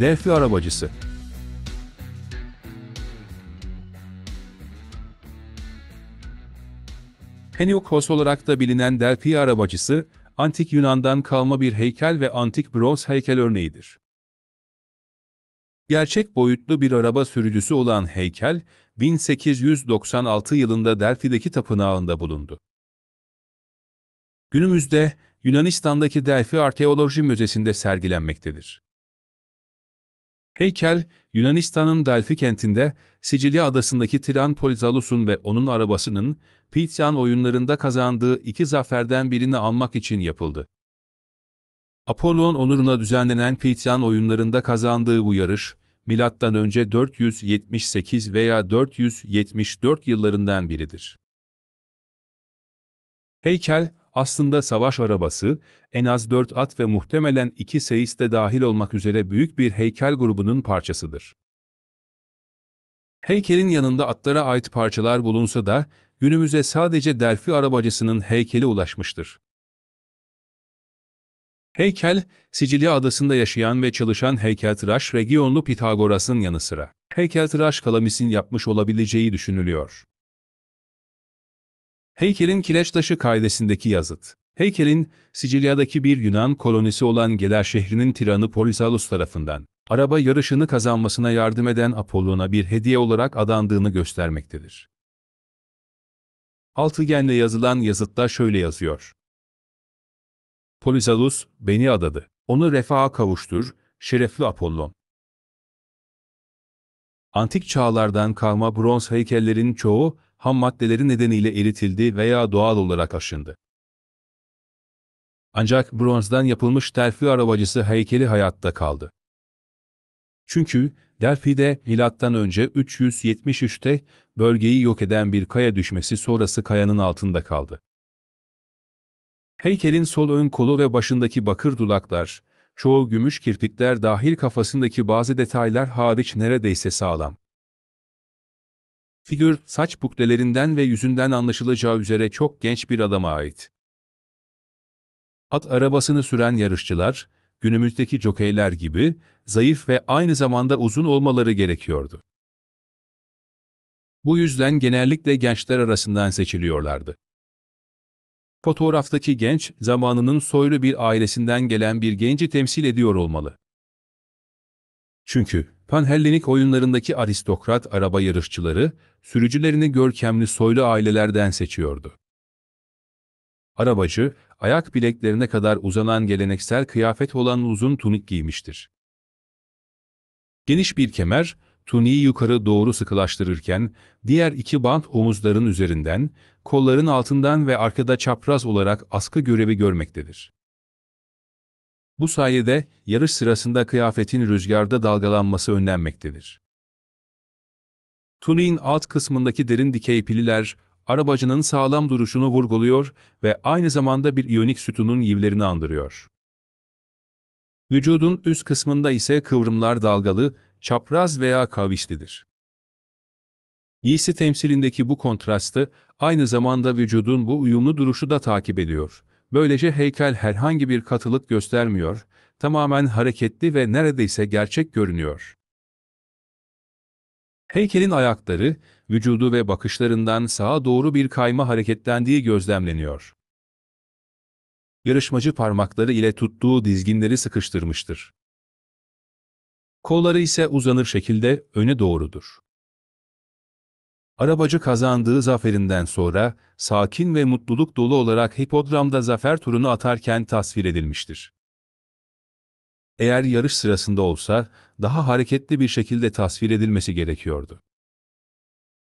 Delphi arabacısı. Heliokos olarak da bilinen Delphi arabacısı, Antik Yunan'dan kalma bir heykel ve antik bronz heykel örneğidir. Gerçek boyutlu bir araba sürücüsü olan heykel, 1896 yılında Delphi'deki tapınağında bulundu. Günümüzde Yunanistan'daki Delphi Arkeoloji Müzesi'nde sergilenmektedir. Heykel, Yunanistan'ın Delphi kentinde, Sicilya adasındaki Tiran Polizalus'un ve onun arabasının, Pythian oyunlarında kazandığı iki zaferden birini almak için yapıldı. Apollon onuruna düzenlenen Pythian oyunlarında kazandığı bu yarış, M.Ö. 478 veya 474 yıllarından biridir. Heykel, aslında savaş arabası, en az 4 at ve muhtemelen 2 seyis de dahil olmak üzere büyük bir heykel grubunun parçasıdır. Heykelin yanında atlara ait parçalar bulunsa da, günümüze sadece Delphi arabacısının heykeli ulaşmıştır. Heykel, Sicilya adasında yaşayan ve çalışan heykeltıraş Regionlu Pitagoras'ın yanı sıra, heykeltıraş Kalamis'in yapmış olabileceği düşünülüyor. Heykelin kireçtaşı kaidesindeki yazıt. Heykelin, Sicilya'daki bir Yunan kolonisi olan Gela şehrinin tiranı Polisalus tarafından, araba yarışını kazanmasına yardım eden Apollon'a bir hediye olarak adandığını göstermektedir. Altıgenle yazılan yazıtta şöyle yazıyor. Polisalus, beni adadı. Onu refaha kavuştur, şerefli Apollon. Antik çağlardan kalma bronz heykellerin çoğu, ham maddeleri nedeniyle eritildi veya doğal olarak aşındı. Ancak bronzdan yapılmış Delphi arabacısı heykeli hayatta kaldı. Çünkü Delphi'de M.Ö. 373'te bölgeyi yok eden bir kaya düşmesi sonrası kayanın altında kaldı. Heykelin sol ön kolu ve başındaki bakır dudaklar, çoğu gümüş kirpikler dahil kafasındaki bazı detaylar hariç neredeyse sağlam. Figür, saç buklelerinden ve yüzünden anlaşılacağı üzere çok genç bir adama ait. At arabasını süren yarışçılar, günümüzdeki jokeyler gibi, zayıf ve aynı zamanda uzun olmaları gerekiyordu. Bu yüzden genellikle gençler arasından seçiliyorlardı. Fotoğraftaki genç, zamanının soylu bir ailesinden gelen bir genci temsil ediyor olmalı. Çünkü, Panhellenik oyunlarındaki aristokrat araba yarışçıları, sürücülerini görkemli soylu ailelerden seçiyordu. Arabacı, ayak bileklerine kadar uzanan geleneksel kıyafet olan uzun tunik giymiştir. Geniş bir kemer, tuniği yukarı doğru sıkılaştırırken, diğer iki bant omuzların üzerinden, kolların altından ve arkada çapraz olarak askı görevi görmektedir. Bu sayede, yarış sırasında kıyafetin rüzgarda dalgalanması önlenmektedir. Tuniğin alt kısmındaki derin dikey pililer, arabacının sağlam duruşunu vurguluyor ve aynı zamanda bir iyonik sütunun yivlerini andırıyor. Vücudun üst kısmında ise kıvrımlar dalgalı, çapraz veya kavislidir. Giysi temsilindeki bu kontrastı, aynı zamanda vücudun bu uyumlu duruşu da takip ediyor. Böylece heykel herhangi bir katılık göstermiyor, tamamen hareketli ve neredeyse gerçek görünüyor. Heykelin ayakları, vücudu ve bakışlarından sağa doğru bir kayma hareketlendiği gözlemleniyor. Yarışmacı parmakları ile tuttuğu dizginleri sıkıştırmıştır. Kolları ise uzanır şekilde öne doğrudur. Arabacı kazandığı zaferinden sonra, sakin ve mutluluk dolu olarak hipodramda zafer turunu atarken tasvir edilmiştir. Eğer yarış sırasında olsa, daha hareketli bir şekilde tasvir edilmesi gerekiyordu.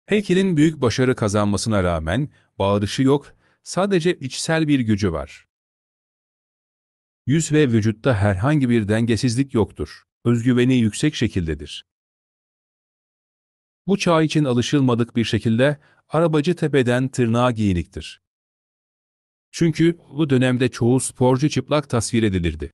Heykelin büyük başarı kazanmasına rağmen, bağırışı yok, sadece içsel bir gücü var. Yüz ve vücutta herhangi bir dengesizlik yoktur. Özgüveni yüksek şekildedir. Bu çağ için alışılmadık bir şekilde, arabacı tepeden tırnağa giyiniktir. Çünkü bu dönemde çoğu sporcu çıplak tasvir edilirdi.